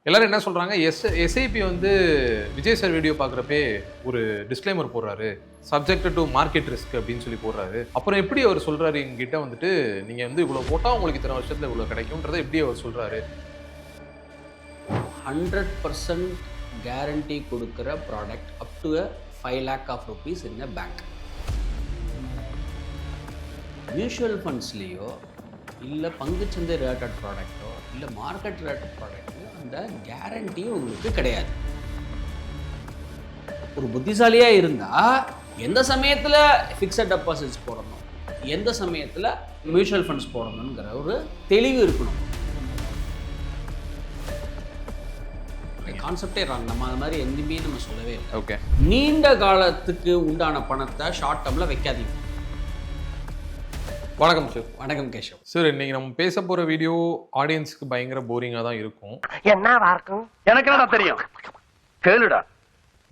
எல்லாரும் என்ன சொல்றாங்க, எஸ்ஐபி வந்து விஜய் சார் வீடியோ பார்க்குறப்பே ஒரு டிஸ்க்ளைமர் போடுறாரு, சப்ஜெக்ட் டு மார்க்கெட் ரிஸ்க் அப்படின்னு சொல்லி போடுறாரு. அப்புறம் எப்படி அவர் சொல்றாரு எங்ககிட்ட வந்துட்டு நீங்க வந்து இவ்வளவு போட்டா உங்களுக்கு இத்தனை வருஷத்துல இவ்வளவு கிடைக்கும்ன்றதை எப்படி அவர் சொல்றாரு? 100% கேரண்டி கொடுக்குற product up to 5 lakh of rupees in a bank. Mutual ஃபண்ட்ஸ்லேயோ இல்லை பங்குச்சந்தை ரிலேட்டட் ப்ராடக்ட்டோ இல்லை மார்க்கெட் ரிலேட்டட் ப்ராடக்ட்டோ அந்த கேரண்டி உங்களுக்கு கிடையாது. ஒரு புத்திசாலியாக இருந்தால் எந்த சமயத்தில் ஃபிக்ஸட் டெபாசிட்ஸ் போடணும், எந்த சமயத்தில் மியூச்சுவல் ஃபண்ட்ஸ் போடணுங்கிற ஒரு தெளிவு இருக்கணும். கான்செப்டே ராங். நம்ம அது மாதிரி எதுவுமே நம்ம சொல்லவே இல்லை. ஓகே, நீண்ட காலத்துக்கு உண்டான பணத்தை ஷார்ட் டேர்மில் வைக்காதீங்க. வணக்கம் சார். வணக்கம் கேஷவ் சார், இன்னைக்கு நம்ம பேச போற வீடியோ ஆடியன்ஸ்க்கு பயங்கர போரிங்கா தான் இருக்கும். என்னவா இருக்கும் எனக்கு என்ன தெரியும், கேளுடா.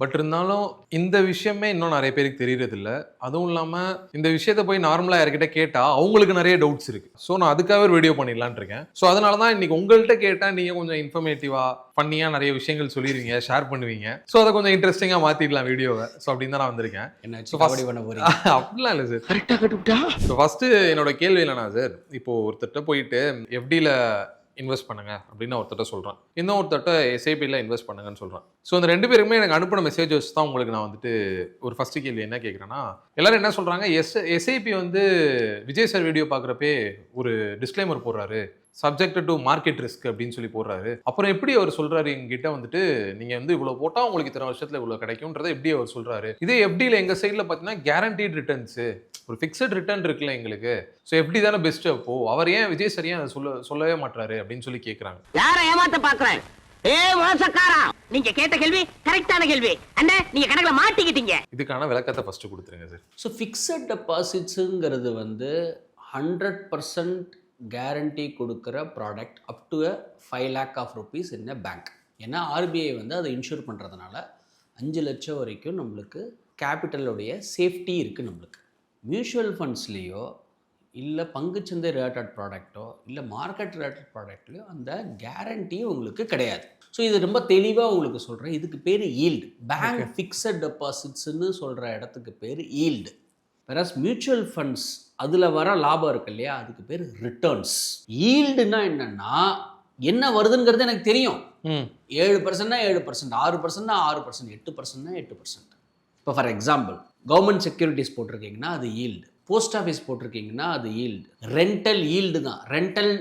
பட் இருந்தாலும் இந்த விஷயமே இன்னும் நிறைய பேருக்கு தெரியறது இல்லை. அதுவும் இல்லாமல் இந்த விஷயத்த போய் நார்மலாக யார்கிட்ட கேட்டால் அவங்களுக்கு நிறைய டவுட்ஸ் இருக்கு. ஸோ நான் அதுக்காக ஒரு வீடியோ பண்ணிடலான் இருக்கேன். ஸோ அதனால தான் இன்னைக்கு உங்கள்கிட்ட கேட்டால் நீங்கள் கொஞ்சம் இன்ஃபர்மேட்டிவாக ஃபன்னியாக நிறைய விஷயங்கள் சொல்லிடுவீங்க, ஷேர் பண்ணுவீங்க. ஸோ அதை கொஞ்சம் இன்ட்ரெஸ்டிங்காக மாற்றிடலாம் வீடியோவை. ஸோ அப்படின்னு தான் நான் வந்திருக்கேன். அப்படிலாம் இல்லை சார், கரெக்டாக கட்டுவிட்டா. ஸோ ஃபஸ்ட்டு என்னோட கேள்வி என்னன்னா சார், இப்போ ஒருத்தட்ட போயிட்டு எஃப்டியில் இன்வெஸ்ட் பண்ணுங்க அப்படின்னு ஒருத்தட்ட சொல்கிறேன், இன்னும் ஒருத்தட்ட எஸ்ஐபியில் இன்வெஸ்ட் பண்ணுங்கன்னு சொல்கிறேன். ஸோ அந்த ரெண்டு பேருக்குமே எனக்கு அனுப்பின மெசேஜஸ் தான் உங்களுக்கு நான் வந்துட்டு ஒரு ஃபஸ்ட்டு கேள்வி என்ன கேட்குறேன்னா, எல்லாரும் என்ன சொல்கிறாங்க, எஸ்ஐபி வந்து விஜய் சார் வீடியோ பார்க்குறப்பே ஒரு டிஸ்க்ளைமர் போடுறாரு, சப்ஜெக்ட் டு மார்க்கெட் ரிஸ்க் அப்படின்னு சொல்லி போடுறாரு. அப்புறம் எப்படி அவர் சொல்றாரு எங்ககிட்ட வந்துட்டு நீங்க வந்து இவ்வளவு போட்டா உங்களுக்கு இத்தனை வருஷத்துல இவ்வளவு கிடைக்கும்ன்றதை எப்படி அவர் சொல்றாரு? இதே எஃப்டியில் எங்க சைட்ல பாத்தீங்கன்னா கேரண்டீட் ரிட்டர்ன்ஸ், ஒரு ஃபிக்ஸட் ரிட்டர்ன் இருக்குல்ல எங்களுக்கு. ஸோ எப்படி தானே பெஸ்ட். அப்போ அவர் ஏன் விஜய் சார் ஏன் அதை சொல்லவே மாட்டாரு அப்படின்னு சொல்லி கேட்கறாங்க. யாரை ஏமாத்த பாக்குறேன்? மோசக்காரா, நீங்க கேட்ட கேள்வி கரெக்டான கேள்வி. அண்ணே, நீங்க கணக்குல மாட்டிக்கிட்டீங்க. இதுக்கான விளக்கத்தை ஃபர்ஸ்ட் கொடுத்துருங்க சார். ஸோ ஃபிக்ஸட் டெபாசிட்ஸுங்கிறது வந்து 100% கேரண்டி கொடுக்குற product up to 5 lakh of rupees in a bank. ஏன்னா ஆர்பிஐ வந்து அதை இன்சூர் பண்ணுறதுனால 5 லட்சம் வரைக்கும் நம்மளுக்கு கேபிட்டலுடைய சேஃப்டி இருக்குது நம்மளுக்கு. மியூச்சுவல் ஃபண்ட்ஸ்லேயோ இல்லை பங்குச்சந்தை ரிலேட்டட் ப்ராடக்ட்டோ இல்லை மார்க்கெட் ரிலேட்டட் ப்ராடக்ட்லையோ அந்த கேரண்டி உங்களுக்கு கிடையாது. ஸோ இது ரொம்ப தெளிவாக உங்களுக்கு சொல்கிறேன். இதுக்கு பேர் ஈல்டு. பேங்க் ஃபிக்ஸட் டெபாசிட்ஸ்ன்னு சொல்கிற இடத்துக்கு பேர் ஈல்டு. வேறஸ் மியூச்சுவல் ஃபண்ட்ஸ் அதில் வர லாபம் இருக்கு இல்லையா, அதுக்கு பேர் ரிட்டர்ன்ஸ். ஈல்டுனா என்னன்னா என்ன வருதுங்கிறது எனக்கு தெரியும். 7%னா 7%, 6%னா 6%, 8%னா 8%. இப்போ ஃபார் எக்ஸாம்பிள் கவர்மெண்ட் செக்யூரிட்டிஸ் போட்டிருக்கீங்கன்னா அது ஈல்டு, போஸ்ட் ஆஃபீஸ் போட்டிருக்கீங்கன்னா அது ஈல்டு. ரெண்டல் ஈல்டு தான், ரெண்டல்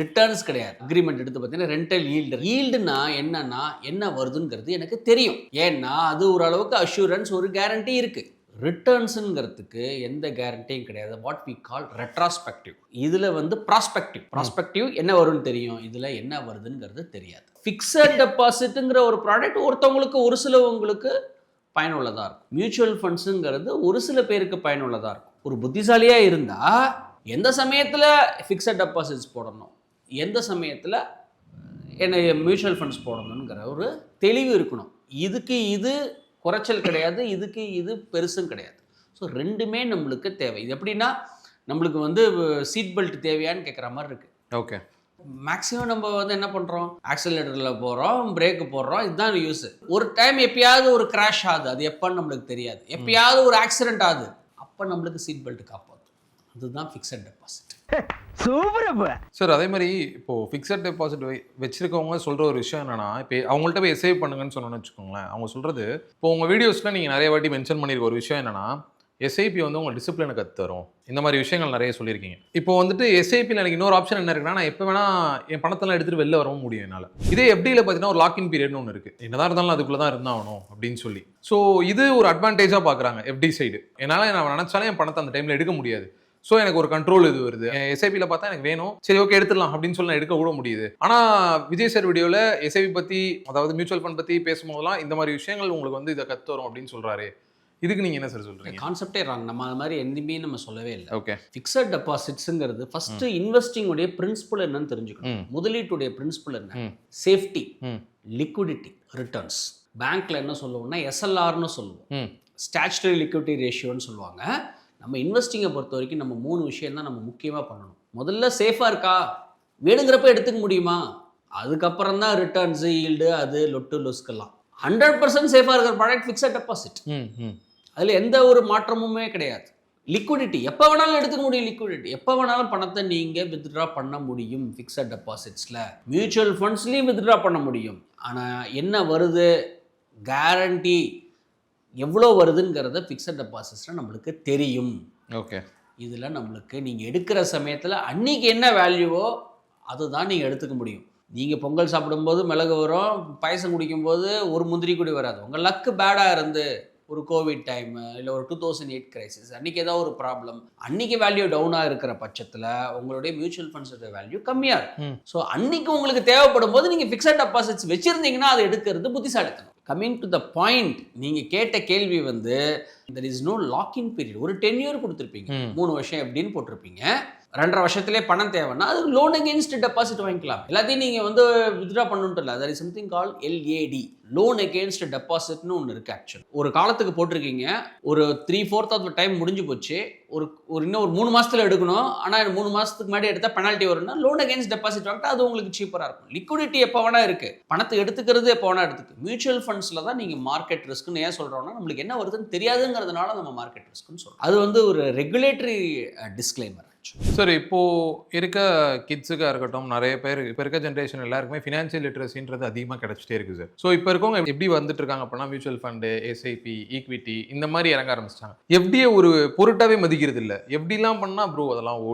ரிட்டர்ன்ஸ் கிடையாது. அக்ரிமெண்ட் எடுத்து பார்த்தீங்கன்னா ரெண்டல் ஈல்டு. ஈல்டுனா என்னன்னா என்ன வருதுங்கிறது எனக்கு தெரியும். ஏன்னா அது ஓரளவுக்கு அஷூரன்ஸ், ஒரு கேரண்டி இருக்குது. ரிட்டர்ன்ஸுங்கிறதுக்கு எந்த கேரண்டியும் கிடையாது. What we call retrospective. இதில் வந்து ப்ராஸ்பெக்டிவ் என்ன வரும்னு தெரியும், இதில் என்ன வருதுங்கிறது தெரியாது. ஃபிக்ஸட் டெபாசிட்டுங்கிற ஒரு ப்ராடக்ட் ஒருத்தவங்களுக்கு ஒரு சிலவங்களுக்கு பயனுள்ளதாக இருக்கும். மியூச்சுவல் ஃபண்ட்ஸுங்கிறது ஒரு சில பேருக்கு பயனுள்ளதாக இருக்கும். ஒரு புத்திசாலியாக இருந்தால் எந்த சமயத்தில் ஃபிக்ஸட் டெபாசிட்ஸ் போடணும், எந்த சமயத்தில் என்ன மியூச்சுவல் ஃபண்ட்ஸ் போடணுங்கிற ஒரு தெளிவு இருக்கணும். இதுக்கு இது குறைச்சல் கிடையாது, இதுக்கு இது பெருசும் கிடையாது. ஸோ ரெண்டுமே நம்மளுக்கு தேவை. இது எப்படின்னா நம்மளுக்கு வந்து சீட் பெல்ட் தேவையான்னு கேட்குற மாதிரி இருக்குது. ஓகே, மேக்ஸிமம் நம்ம வந்து என்ன பண்ணுறோம், ஆக்சிலரேட்டரில் போகிறோம், பிரேக்கு போடுறோம், இதுதான் யூஸ். ஒரு டைம் எப்பயாவது ஒரு கிராஷ் ஆகுது, அது எப்போன்னு நம்மளுக்கு தெரியாது. எப்பயாவது ஒரு ஆக்சிடென்ட் ஆகுது, அப்போ நம்மளுக்கு சீட் பெல்ட் காப்பாற்றும். அதுதான் ஃபிக்ஸட் டெபாசிட். சார் அதே மாதிரி இப்போ ஃபிக்ஸட் டெபாசிட் வச்சிருக்கவங்க சொல்ற ஒரு விஷயம் என்னன்னா, இப்போ அவங்கள்ட்ட போய் சேவ் பண்ணுங்கன்னு சொன்னோன்னு வச்சுக்கோங்களேன். அவங்க சொல்றது, இப்போ உங்க வீடியோஸ்ல நீங்க நிறைய வாட்டி மென்ஷன் பண்ணிருக்க ஒரு விஷயம் என்னன்னா, எஸ்ஐபி வந்து உங்க டிசிப்ளினை கற்று தரும், இந்த மாதிரி விஷயங்கள் நிறைய சொல்லியிருக்கீங்க. இப்போ வந்துட்டு எஸ்ஐபியில் எனக்கு இன்னொரு ஆப்ஷன் என்ன இருக்குன்னா, நான் எப்போ வேணா என் பணத்தெல்லாம் எடுத்துட்டு வெளில வரவும் முடியும் என்னால். இதே எஃப்டியில் பார்த்தீங்கன்னா ஒரு லாக்இன் பீரியட்னு ஒன்று இருக்குது, என்னதான் இருந்தாலும் அதுக்குள்ளே தான் இருந்தாகணும் அப்படின்னு சொல்லி. ஸோ இது ஒரு அட்வான்டேஜாக பார்க்குறாங்க எஃப்டி சைடு. என்னால் நான் நினச்சாலே என் பணத்தை அந்த டைமில் எடுக்க முடியாது. ஸோ எனக்கு ஒரு கண்ட்ரோல் இது வருது. எஸ்ஐபியில் பார்த்தா எனக்கு வேணும், சரி ஓகே எடுத்துடலாம் அப்படின்னு சொல்லி நான் எடுக்க கூட முடியுது. ஆனால் விஜய் சார் வீடியோவில் எஸ்ஐபி பற்றி, அதாவது மியூச்சுவல் ஃபண்ட் பற்றி பேசும்போதெல்லாம் இந்த மாதிரி விஷயங்கள் உங்களுக்கு வந்து இதை கற்று வரும் அப்படின்னு சொல்கிறாரு. இதுக்கு நீங்கள் என்ன சார் சொல்கிறீங்க? கான்செப்டே ராங். நம்ம அது மாதிரி எதுவுமே நம்ம சொல்லவே இல்லை. ஓகே, ஃபிக்ஸட் டெபாசிட்ஸுங்கிறது ஃபர்ஸ்ட் இன்வெஸ்டிங்குடைய பிரின்சிபல் என்னன்னு தெரிஞ்சுக்கணும். முதலீட்டுடைய பிரின்சிபல் என்ன? Safety, liquidity, returns. பேங்க்ல என்ன சொல்லுவோம்னா எஸ்எல்ஆர்னு சொல்லுவோம், ஸ்டாச்சுட்டரி லிக்விடிட்டி ரேஷியோன்னு சொல்லுவாங்க. நம்ம இன்வெஸ்டிங்கை பொறுத்த வரைக்கும் நம்ம 3 விஷயம் தான் நம்ம முக்கியமாக பண்ணணும். முதல்ல சேஃபாக இருக்கா, வேணுங்கிறப்ப எடுத்துக்க முடியுமா, அதுக்கப்புறம் தான் ரிட்டர்ன்ஸு ஈல்டு அது லொட்டு லொஸ்கெல்லாம் 100% சேஃபாக இருக்கிற ப்ராடக்ட் ஃபிக்ஸட் டெபாசிட். அதில் எந்த ஒரு மாற்றமுமே கிடையாது. லிக்விடிட்டி எப்போ வேணாலும் எடுத்துக்க முடியும். லிக்விடிட்டி எப்போ வேணாலும் பணத்தை நீங்கள் வித்ட்ரா பண்ண முடியும். ஃபிக்ஸட் டெபாசிட்ஸில் மியூச்சுவல் ஃபண்ட்ஸ்லேயும் வித்ட்ரா பண்ண முடியும். ஆனால் என்ன வருது, கேரண்டி எவ்வளோ வருதுங்கிறத ஃபிக்ஸட் டெபாசிட்ஸில் நம்மளுக்கு தெரியும். ஓகே, இதில் நம்மளுக்கு நீங்கள் எடுக்கிற சமயத்தில் அன்றைக்கி என்ன வேல்யூவோ அதுதான் நீங்கள் எடுத்துக்க முடியும். நீங்கள் பொங்கல் சாப்பிடும்போது மிளகு வரும், பாயசம் குடிக்கும்போது ஒரு முந்திரி கூடி வராது. உங்கள் லக்கு பேடாக இருந்து ஒரு கோவிட் டைமு இல்லை ஒரு 2008 கிரைசிஸ் அன்றைக்கி ஏதாவது ஒரு ப்ராப்ளம், அன்றைக்கி வேல்யூ டவுனாக இருக்கிற பட்சத்தில் உங்களுடைய மியூச்சுவல் ஃபண்ட்ஸோட வேல்யூ கம்மியாக இருக்கும். ஸோ அன்றைக்கி உங்களுக்கு தேவைப்படும் போது நீங்கள் ஃபிக்ஸட் டெபாசிட்ஸ் வச்சுருந்தீங்கன்னா அதை எடுக்கிறது புத்திசாலித்தனம். கம்மிங் டு த பாயிண்ட், நீங்கள் கேட்ட கேள்வி வந்து there is no lock in period. ஒரு 10 இயர் கொடுத்துருப்பீங்க, 3 வருஷம் எப்படின்னு போட்டிருப்பீங்க. 2.5 வருஷத்துலேயே பணம் தேவைன்னா அது லோன் அகேன்ஸ்ட் டெபாசிட் வாங்கிக்கலாம். எல்லாத்தையும் நீங்கள் வந்து வித்ட்ரா பண்ணணுன்ட்டு இல்லை. That is something call LAD, loan against டெபாசிட்னு ஒன்று இருக்குது. ஆக்சுவல் ஒரு காலத்துக்கு போட்டிருக்கீங்க, ஒரு 3/4 ஆஃப் டைம் முடிஞ்சு போச்சு, இன்னும் ஒரு 3 மாதத்தில் எடுக்கணும், ஆனால் 3 மாதத்துக்கு முன்னாடி எடுத்தால் பெனால்ட்டி வரும்னா லோன் அகேன்ஸ்ட் டெபாசிட் வாங்கிட்டா அது உங்களுக்கு சீப்பராக இருக்கும். லிக்விடிட்டி எப்போ வேணா இருக்குது, பணத்தை எடுத்துக்கிறது எப்போ வேணா எடுத்துக்கு. மியூச்சுவல் ஃபண்ட்ஸில் தான் நீங்கள் மார்க்கெட் ரிஸ்க்குன்னு ஏன் சொல்கிறோம்னா நம்மளுக்கு என்ன வருதுன்னு தெரியாதுங்கிறதுனால நம்ம மார்க்கெட் ரிஸ்க்குன்னு சொல்கிறோம். அது வந்து ஒரு ரெகுலேட்டரி டிஸ்க்ளைமர். சார், இப்போ இருக்க கிட்ஸுக்காக இருக்கட்டும், நிறைய பேர் இப்போ இருக்க ஜென்ரேஷன் எல்லாருக்குமே ஃபினான்ஷியல் லிட்ரஸின்றது அதிகமாக கிடைச்சிட்டே இருக்குது சார். ஸோ இப்போ இருக்கவங்க எப்படி வந்துட்டு இருக்காங்க அப்படின்னா மியூச்சுவல் ஃபண்டு, SIP, ஈக்விட்டி இந்த மாதிரி இறங்க ஆரம்பிச்சிட்டாங்க. எப்படியே ஒரு பொருட்டாவே மதிக்கிறது இல்லை. எப்படிலாம் பண்ணால் ப்ரோ அதெல்லாம்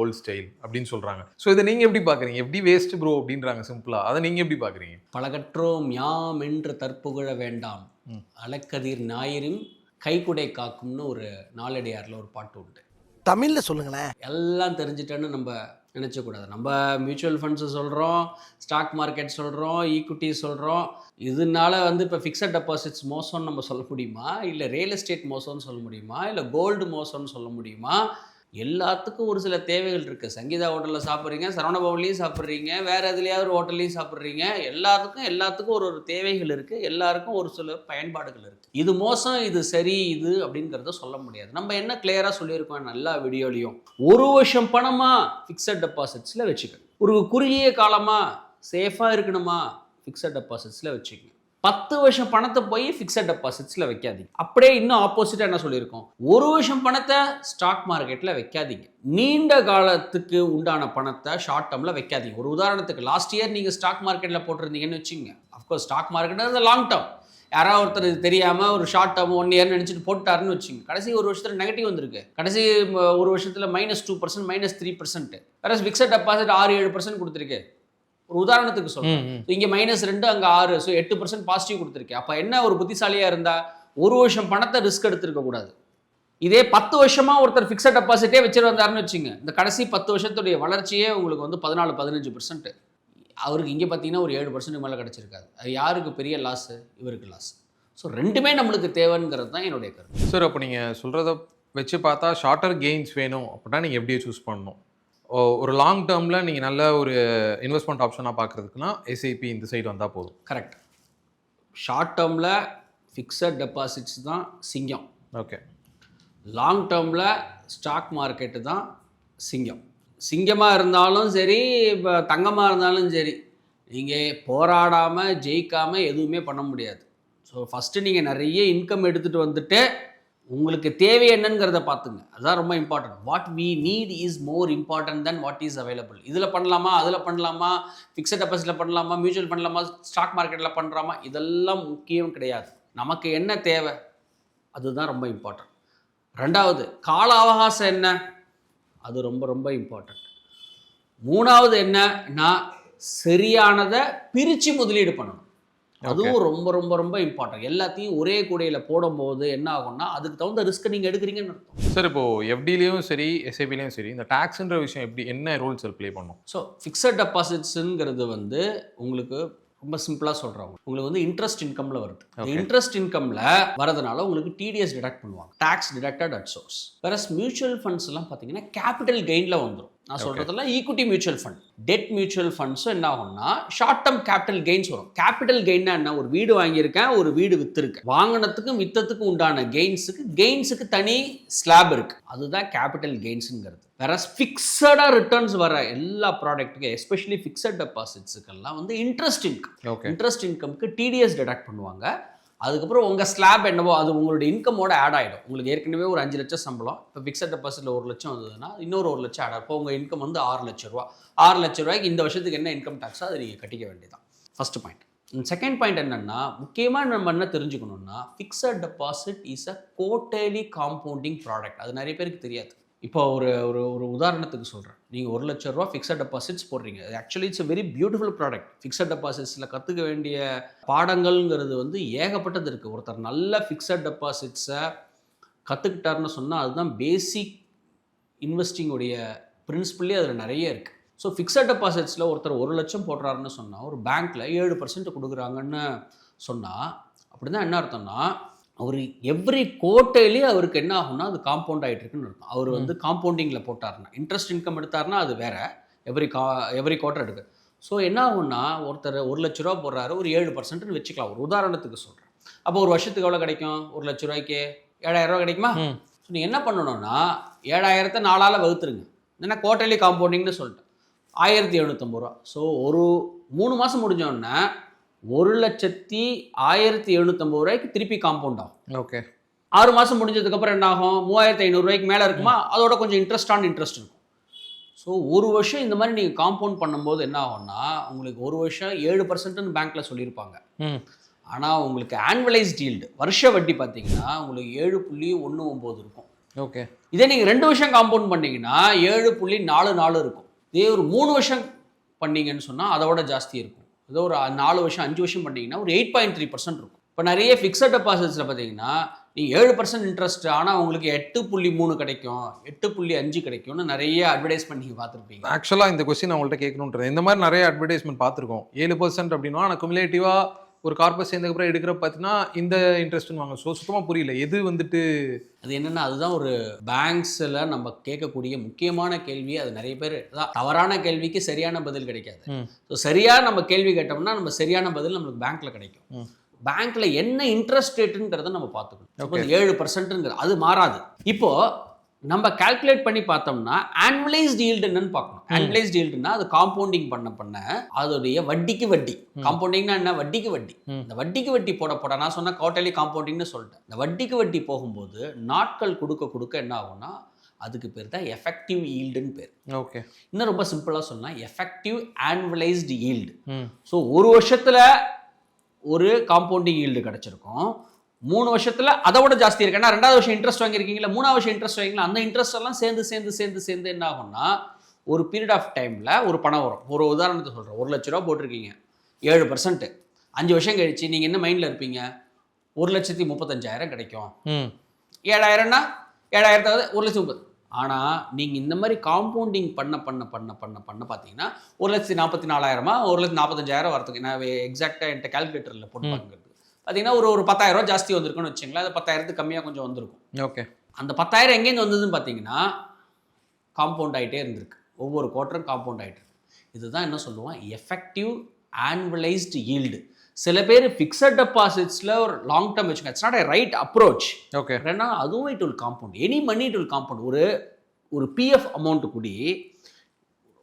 ஓல்டு ஸ்டைல் அப்படின்னு சொல்கிறாங்க. ஸோ இதை நீங்கள் எப்படி பார்க்குறீங்க? எப்படி வேஸ்ட் ப்ரோ அப்படின்றாங்க சிம்பிளாக. அதை நீங்கள் எப்படி பார்க்குறீங்க? பழகற்றோம் யாம் என்று தற்புகழ வேண்டாம், அலக்கதிர் ஞாயிறும் கைக்குடை காக்கும்னு ஒரு நாலடியாரில் ஒரு பாட்டு உண்டு. தமிழ்ல சொல்லுங்களேன். எல்லாம் தெரிஞ்சிட்டேன்னு நம்ம நினச்சக்கூடாது. நம்ம மியூச்சுவல் ஃபண்ட்ஸு சொல்கிறோம், ஸ்டாக் மார்க்கெட் சொல்கிறோம், ஈக்விட்டி சொல்கிறோம். இதனால வந்து இப்போ ஃபிக்ஸட் டெபாசிட்ஸ் மோசம்னு நம்ம சொல்ல முடியுமா, இல்லை ரியல் எஸ்டேட் மோசம்னு சொல்ல முடியுமா, இல்லை கோல்டு மோசம்னு சொல்ல முடியுமா? எல்லாத்துக்கும் ஒரு சில தேவைகள் இருக்குது. சங்கீதா ஹோட்டலில் சாப்பிட்றீங்க, சரவணபவன்லேயும் சாப்பிட்றீங்க, வேறு எதுலையாவது ஒரு ஹோட்டல்லையும் சாப்பிட்றீங்க. எல்லாத்துக்கும் ஒரு தேவைகள் இருக்குது, எல்லாருக்கும் ஒரு சில பயன்பாடுகள் இருக்குது. இது மோசம், இது சரி, இது அப்படிங்கிறத சொல்ல முடியாது. நம்ம என்ன கிளியராக சொல்லியிருக்கோம் எல்லா வீடியோலையும், 1 வருஷம் பணமாக ஃபிக்ஸட் டெபாசிட்ஸில் வச்சுக்கணும். ஒரு குறுகிய காலமாக சேஃபாக இருக்கணுமா, ஃபிக்ஸட் டெபாசிட்ஸில் வச்சுக்கணும். 10 வருஷம் பணத்தை போய் ஃபிக்ஸட் டெபாசிட்ஸில் வைக்காதீங்க. அப்படியே இன்னும் ஆப்போசிட்டாக என்ன சொல்லியிருக்கோம், 1 வருஷம் பணத்தை ஸ்டாக் மார்க்கெட்டில் வைக்காதீங்க. நீண்ட காலத்துக்கு உண்டான பணத்தை ஷார்ட் டேர்மில் வைக்காதீங்க. ஒரு உதாரணத்துக்கு லாஸ்ட் இயர் நீங்கள் ஸ்டாக் மார்க்கெட்டில் போட்டிருந்தீங்கன்னு வச்சுங்க. Of course stock market long term. யாராவது ஒருத்தர் இது தெரியாமல் ஒரு ஷார்ட் டேர்ம் 1 இயர்னு நினச்சிட்டு போட்டாருன்னு வச்சுங்க. கடைசி 1 வருஷத்தில் நெகட்டிவ் வந்திருக்கு. கடைசி 1 வருஷத்தில் -2%, -3%. வேற ஃபிக்ஸட் டெபாசிட் 6-7% கொடுத்துருக்கு. ஒரு உதாரணத்துக்கு சொல்றேன். இங்க -2 அங்க 6, ஸோ 8% பாசிட்டிவ் கொடுத்துருக்கேன். அப்ப என்ன ஒரு புத்திசாலியா இருந்தா 1 வருஷம் பணத்தை ரிஸ்க் எடுத்துருக்க கூடாது. இதே 10 வருஷமா ஒருத்தர் ஃபிக்ஸட் டெபாசிட்டே வச்சுட்டு வந்தாருன்னு வச்சுங்க, இந்த கடைசி 10 வருஷத்துடைய வளர்ச்சியே உங்களுக்கு வந்து 14-15%. அவருக்கு இங்கே பார்த்தீங்கன்னா ஒரு 7% மேலே கிடச்சிருக்காது. அது யாருக்கு பெரிய லாஸு? இவருக்கு லாஸ். ஸோ ரெண்டுமே நம்மளுக்கு தேவைங்கிறது தான் என்னுடைய கருத்து. சார், அப்போ நீங்கள் சொல்கிறத வச்சு பார்த்தா ஷார்ட்டர் கெயின்ஸ் வேணும் அப்படின்னா நீங்கள் எப்படியே சூஸ் பண்ணணும்? ஒரு லாங் டேர்மில் நீங்கள் நல்ல ஒரு இன்வெஸ்ட்மெண்ட் ஆப்ஷனாக பார்க்குறதுக்குன்னா SIP இந்த சைடு வந்தால் போதும். கரெக்ட். ஷார்ட் டேர்மில் ஃபிக்ஸட் டெபாசிட்ஸ் தான் சிங்கம். ஓகே. லாங் டேர்மில் ஸ்டாக் மார்க்கெட்டு தான் சிங்கம். சிங்கமாக இருந்தாலும் சரி, இப்போ தங்கமாக இருந்தாலும் சரி, நீங்கள் போராடாமல் ஜெயிக்காமல் எதுவுமே பண்ண முடியாது. ஸோ ஃபஸ்ட்டு நீங்கள் நிறைய இன்கம் எடுத்துகிட்டு வந்துட்டு உங்களுக்கு தேவை என்னங்கிறத பார்த்துங்க. அதுதான் ரொம்ப important. What we need is more important then what is available. இதில் பண்ணலாமா, அதில் பண்ணலாமா, ஃபிக்ஸட் டெபாசிட்டில் பண்ணலாமா, மியூச்சுவல் பண்ணலாமா, ஸ்டாக் மார்க்கெட்டில் பண்ணுறாமா, இதெல்லாம் முக்கியம் கிடையாது. நமக்கு என்ன தேவை அதுதான் ரொம்ப இம்பார்ட்டன்ட். 2வது கால அவகாசம் என்ன, அது ரொம்ப ரொம்ப இம்பார்ட்டன்ட். 3வது என்னன்னா சரியானதை பிரித்து முதலீடு பண்ணணும். அதுவும் ரொம்ப ரொம்ப ரொம்ப இம்பார்ட்டன்ட். எல்லாத்தையும் ஒரே கூடையில் போடும்போது என்ன ஆகும்னா அதுக்கு தகுந்த ரிஸ்க் நீங்கள் எடுக்கிறீங்கன்னு அர்த்தம். சார், இப்போ FDலையும் சரி SIPலையும் சரி இந்த டாக்ஸ்ன்ற விஷயம் எப்படி, என்ன ரோல்ஸ் ப்ளே பண்ணும்? ஸோ ஃபிக்ஸட் டெபாசிட்ஸுங்கிறது வந்து உங்களுக்கு ரொம்ப சிம்பிளாக சொல்கிறாங்க, உங்களுக்கு வந்து இன்ட்ரெஸ்ட் இன்கமில் வருது. இன்ட்ரெஸ்ட் இன்கமில் வரதுனால உங்களுக்கு TDS டிடக்ட் பண்ணுவாங்க, tax deducted at source. Whereas mutual funds எல்லாம் பார்த்தீங்கன்னா கேபிட்டல் கெயினில் வந்துடும். நான் சொல்கிறதுல equity mutual fund, debt mutual ஃபண்ட்ஸும் என்ன ஆகும்னா ஷார்ட் டேர்ம் கேபிட்டல் கெயின்ஸ் வரும். கேபிட்டல் கெயின்னா என்ன, ஒரு வீடு வாங்கியிருக்கேன், ஒரு வீடு விற்றுருக்கேன், வாங்கினத்துக்கும் விற்றத்துக்கும் உண்டான கெயின்ஸுக்கு தனி ஸ்லாப் இருக்குது, அதுதான் கேபிட்டல் கெயின்ஸுங்கிறது. வேற ஃபிக்ஸடாக ரிட்டர்ன்ஸ் வர எல்லா ப்ராடக்ட்டுக்கும் எஸ்பெஷலி ஃபிக்ஸட் டெபாசிட்ஸுக்கெல்லாம் வந்து இன்ட்ரெஸ்ட் இன்கம்க்கு டிடிஎஸ் டிடக்ட் பண்ணுவாங்க. அதுக்கப்புறம் உங்கள் ஸ்லாப் என்னவோ அது உங்களுடைய இன்கமோட ஆட் ஆகிடும். உங்களுக்கு ஏற்கனவே ஒரு 5 லட்சம் சம்பளம், இப்போ ஃபிக்ஸட் டெபாசிட்டில் 1 லட்சம் வந்ததுன்னா இன்னொரு 1 லட்சம் ஆட் ஆகும். இப்போ உங்கள் இன்கம் வந்து 6 லட்ச ரூபா. 6 லட்ச ரூபாய்க்கு இந்த வருஷத்துக்கு என்ன இன்கம் டேக்ஸோ அதை நீங்கள் கட்டிக்க வேண்டியதான். First point. செகண்ட் பாயிண்ட் என்னென்னா, முக்கியமாக நம்ம என்ன தெரிஞ்சுக்கணும்னா, fixed deposit is a quarterly compounding product. அது நிறைய பேருக்கு தெரியாது. இப்போ ஒரு உதாரணத்துக்கு சொல்கிறேன். நீங்கள் 1 லட்ச ரூபா ஃபிக்ஸட் டெபாசிட்ஸ் போடுறீங்க. Actually it's a very beautiful product. Fixed டெபாசிட்ஸில் கற்றுக்க வேண்டிய பாடங்கள்ங்கிறது வந்து ஏகப்பட்டது இருக்குது. ஒருத்தர் நல்ல ஃபிக்ஸட் டெபாசிட்ஸை கற்றுக்கிட்டாருன்னு சொன்னால் அதுதான் பேசிக் இன்வெஸ்டிங்குடைய பிரின்சிபல்லே அதில் நிறைய இருக்குது. ஸோ ஃபிக்ஸட் டெபாசிட்ஸில் ஒருத்தர் 1 லட்சம் போடுறாருன்னு சொன்னால் ஒரு பேங்க்கில் 7% கொடுக்குறாங்கன்னு சொன்னால் அப்படி தான் என்ன அர்த்தம்னா, அவர் எவ்ரி குவார்ட்டர்லி அவருக்கு என்ன ஆகும்னா அது காம்பவுண்ட் ஆகிட்டு இருக்குன்னு இருக்கும். அவர் வந்து காம்பவுண்டிங்கில் போட்டார்னா, இன்ட்ரெஸ்ட் இன்கம் எடுத்தார்னா அது வேற, எவ்ரி குவார்ட்டர் எடுக்கு. ஸோ என்ன ஆகும்னா, ஒருத்தர் 1 லட்ச ரூபா போடுறாரு, ஒரு 7%ன்னு வச்சுக்கலாம், ஒரு உதாரணத்துக்கு சொல்கிறேன். அப்போ ஒரு வருஷத்துக்கு எவ்வளோ கிடைக்கும்? 1 லட்ச ரூபாய்க்கு 7,000 ரூபா கிடைக்குமா? ஸோ நீங்கள் என்ன பண்ணணும்னா 7,000 4ஆல் வகுத்துருங்க. ஏன்னா குவார்ட்டர்லி காம்பவுண்டிங்னு சொல்லிட்டு 1,750 ரூபா. ஸோ ஒரு 3 மாதம் முடிஞ்சோடனே 1,1750 ரூபாய்க்கு திருப்பி காம்பவுண்ட் ஆகும். ஓகே. 6 மாதம் முடிஞ்சதுக்கப்புறம் என்ன ஆகும்? 3,500 ரூபாய்க்கு மேலே இருக்குமா, அதோட கொஞ்சம் இன்ட்ரெஸ்ட் இருக்கும். ஸோ ஒரு வருஷம் இந்த மாதிரி நீங்கள் காம்பவுண்ட் பண்ணும்போது என்ன ஆகும்னா, உங்களுக்கு ஒரு வருஷம் 7%ன்னு பேங்க்கில் சொல்லியிருப்பாங்க. ஆனால் உங்களுக்கு ஆனுவலைஸ்ட் ஈல்டு வருஷ வட்டி பார்த்தீங்கன்னா உங்களுக்கு 7.19 இருக்கும். ஓகே. இதே நீங்கள் 2 வருஷம் காம்பவுண்ட் பண்ணீங்கன்னா 7.44 இருக்கும். இதே ஒரு 3 வருஷம் பண்ணீங்கன்னு சொன்னால் அதோட ஜாஸ்தி இருக்கும். ஏதோ ஒரு 4 வருஷம் 5 வருஷம் பண்ணிங்கன்னா ஒரு 8.3% இருக்கும். இப்போ நிறைய ஃபிக்ஸட் டெபாசிட்ஸில் பார்த்தீங்கன்னா நீங்கள் 7% இன்ட்ரெஸ்ட், ஆனால் உங்களுக்கு 8.3 கிடைக்கும், 8.5 கிடைக்கும்னு நிறைய அட்வர்டைஸ்மெண்ட் நீங்கள் பார்த்துருப்பீங்க. ஆக்சுவலாக இந்த கொஸ்டின் அவங்கள்ட்ட கேட்கணுன்றது, இந்த மாதிரி நிறைய அட்வர்டைஸ்மெண்ட் பார்த்துருக்கோம். 7% அப்படின்னா ஆனால் குமுலேட்டிவாக ஒரு கார்பஸ் சேர்ந்ததுக்கப்புறம் எடுக்கிற பார்த்தீங்கன்னா இந்த இன்ட்ரெஸ்ட்னு வாங்க. ஸோ சுத்தமாக புரியல எது வந்துட்டு அது என்னென்னா, அதுதான் ஒரு பேங்க்ஸில் நம்ம கேட்கக்கூடிய முக்கியமான கேள்வி. அது நிறைய பேர் தவறான கேள்விக்கு சரியான பதில் கிடைக்காது. ஸோ சரியாக நம்ம கேள்வி கேட்டோம்னா நம்ம சரியான பதில் நம்மளுக்கு பேங்க்கில் கிடைக்கும். பேங்க்கில் என்ன இன்ட்ரெஸ்ட் ரேட்டுங்கிறத நம்ம பார்த்துக்கணும். 7%ங்கிறது அது மாறாது. இப்போது நம்ம கால்குலேட் பண்ணி பார்த்தோம்னா ஆனுவலைஸ்டு ஈல்டு என்னன்னு பார்க்கணும். ஆனுவலைஸ்டு ஈல்டுனா அது காம்பவுண்டிங் பண்ண அதோடைய வட்டிக்கு வட்டி. காம்பவுண்டிங்னா என்ன? வட்டிக்கு வட்டி. இந்த வட்டிக்கு வட்டி போட நான் சொன்ன குவார்ட்டர்லி காம்பவுண்டிங்னு சொல்லிட்டேன். இந்த வட்டிக்கு வட்டி போகும்போது நாட்கள் கொடுக்க என்ன ஆகும்னா அதுக்கு பேர் தான் எஃபெக்டிவ் ஈல்டுன்னு பேர். ஓகே. இன்னும் ரொம்ப சிம்பிளாக சொன்னால் எஃபெக்டிவ் ஆனுவலைஸ்டு ஈல்டு. ஸோ ஒரு வருஷத்தில் ஒரு காம்பவுண்டிங் ஈல்டு கிடச்சிருக்கும், 3 வருஷத்தில் அதை விட ஜாஸ்தி இருக்கு. ஏன்னா 2வது வருஷம் இன்ட்ரெஸ்ட் வாங்கியிருக்கீங்களா, 3வது வருஷம் இன்ட்ரெஸ்ட் வாங்கிங்களா, அந்த இன்ட்ரெஸ்ட் எல்லாம் சேர்ந்து என்ன ஆகும்னா ஒரு பீரியட் ஆஃப் டைமில் ஒரு பணம் வரும். ஒரு உதாரணத்தை சொல்கிறேன். 1 லட்ச ரூபா போட்டிருக்கீங்க, 7%, 5 வருஷம் கழிச்சு நீங்கள் என்ன மைண்டில் இருப்பீங்க? 1,35,000 கிடைக்கும். 7,000னா 7,000 1,30,000. ஆனால் நீங்கள் இந்த மாதிரி காம்பவுண்டிங் பண்ண பார்த்தீங்கன்னா 1,44,000 1,45,000 வரதுக்கு நான் எக்ஸாக்டாக என்கிட்ட கால்குலேட்டரில் போட்டு பார்க்குறது பார்த்தீங்கன்னா ஒரு 10,000 ரூபா ஜாஸ்தி வந்திருக்குன்னு வச்சுங்களேன். அது 10,000 கம்மியாக கொஞ்சம் வந்திருக்கும். ஓகே. அந்த 10,000 எங்கேருந்து வந்ததுன்னு பார்த்தீங்கன்னா காம்பவுண்ட் ஆகிட்டே இருந்திருக்கு. ஒவ்வொரு குவார்ட்டரும் காம்பவுண்ட் ஆகிட்டு இருக்கு. இதுதான் என்ன சொல்லுவோம்? Effective annualised yield. சில பேர் ஃபிக்ஸட் டெபாசிட்ஸில் ஒரு லாங் டேர்ம் வச்சுக்கோங்க. It's not a right approach. Okay. ஏன்னா அதுவும் it will compound. Any money it will compound. ஒரு பிஎஃப் அமௌண்ட்டு கூடி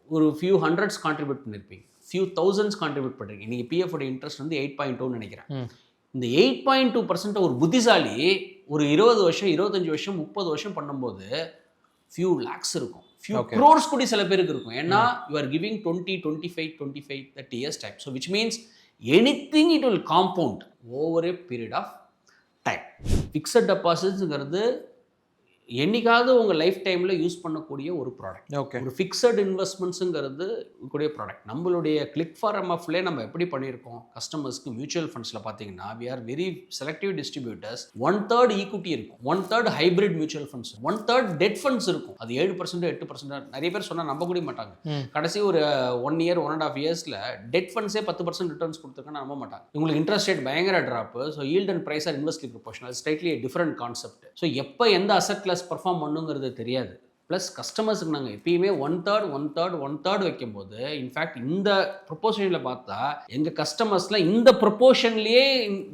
ஒரு ஃபியூ ஹண்ட்ரட்ஸ் கான்ட்ரிபியூட் பண்ணியிருப்பீங்க, ஃபியூ தௌசண்ட்ஸ் கான்ட்ரிபியூட் பண்ணுறீங்க. இன்றைக்கி பிஎஃப் உடைய இன்ட்ரெஸ்ட் வந்து 8.2 நினைக்கிறேன். இந்த 8.2% ஒரு புத்திசாலி ஒரு 20 வருஷம் 25 வருஷம் 30 வருஷம் பண்ணும்போது ஃபியூ லேக்ஸ் இருக்கும், ஃபியூ க்ரோர்ஸ் கூட சில பேருக்கு இருக்கும். ஏன்னா you are giving 20, 25, 30 years time. So which means anything it will compound over a period of time. Fixed டெபாசிட்ஸுங்கிறது என்னைக்காவது உங்கள் லைஃப் டைமில் யூஸ் பண்ணக்கூடிய ஒரு ப்ராடக்ட். ஓகே. ஒரு ஃபிக்ஸட் இன்வெஸ்ட்மெண்ட்ஸுங்கிறது கூடிய ப்ராடக்ட். நம்மளுடைய கிளிக் ஃபார் எம்எஃப்லேயே நம்ம எப்படி பண்ணியிருக்கோம் கஸ்டமர்ஸ்க்கு மியூச்சுவல் ஃபண்ட்ஸில் பார்த்தீங்கன்னா we are very selective distributors. 1/3 equity இருக்கும், 1/3 hybrid mutual funds, 1/3 debt funds இருக்கும். அது 7% 8%. நிறைய பேர் சொன்னால் நம்ப கூட மாட்டாங்க. கடைசி ஒரு 1 year 1.5 yearsல டெட் ஃபண்ட்ஸே 10% ரிட்டர்ன்ஸ் கொடுத்துருக்கேன்னு நம்ப மாட்டாங்க. உங்களுக்கு இன்ட்ரெஸ்ட் ரேட் பயங்கர drop. So yield and price are inversely proportional. Slightly different concept. So எப்போ எந்த அசெட் கிளாஸ் பர்ஃபார்ம் பண்ணுங்கிறது தெரியாது. ப்ளஸ் கஸ்டமர்ஸுக்கு நாங்கள் எப்பயுமே 1/3 வைக்கும்போது இன்ஃபேக்ட் இந்த ப்ரொப்போர்ஷனில் பார்த்தா எங்கள் கஸ்டமர்ஸில் இந்த ப்ரொப்போர்ஷன்லேயே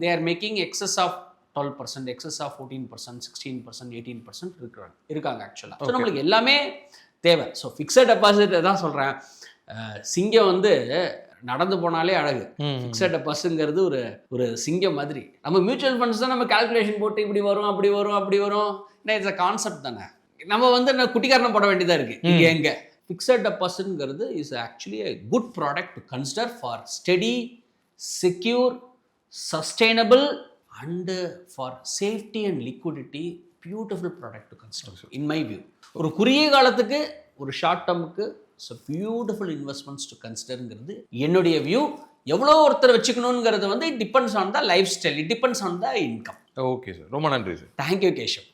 they are making excess of 12%, excess of 14%, 16%, 18% இருக்காங்க ஆக்சுவலாக. ஸோ நம்மளுக்கு எல்லாமே தேவை. ஸோ ஃபிக்ஸட் டெபாசிட் தான் சொல்கிறேன். சிங்கம் வந்து நடந்து போனாலே அழகு. ஃபிக்ஸட் டெபாசிட்ங்கிறது ஒரு சிங்கம் மாதிரி. நம்ம மியூச்சுவல் ஃபண்ட்ஸ் தான் நம்ம கால்குலேஷன் போட்டு இப்படி வரும் அப்படி வரும் ஏன்னா இட்ஸ் அ கான்செப்ட் தானே. நம்ம வந்து குட்டிக்காரணம் போட வேண்டியதாக இருக்குது. இங்கே எங்கே ஃபிக்ஸட் டெபாசிட்ங்கிறது is actually a good product to consider for steady, secure, sustainable and for safety and liquidity, beautiful product to consider in my view. ஒரு குறுகிய காலத்துக்கு ஒரு ஷார்ட் டேர்முக்கு பியூட்டிஃபுல் இன்வெஸ்ட்மெண்ட்ஸ் டு கன்சிடருங்கிறது என்னுடைய வியூ. எவ்வளோ ஒருத்தர் வச்சுக்கணுங்கிறது வந்து it depends on the life style, it depends on the income. Okay sir, ரொம்ப நன்றி சார். தேங்க்யூ கேஷவ்.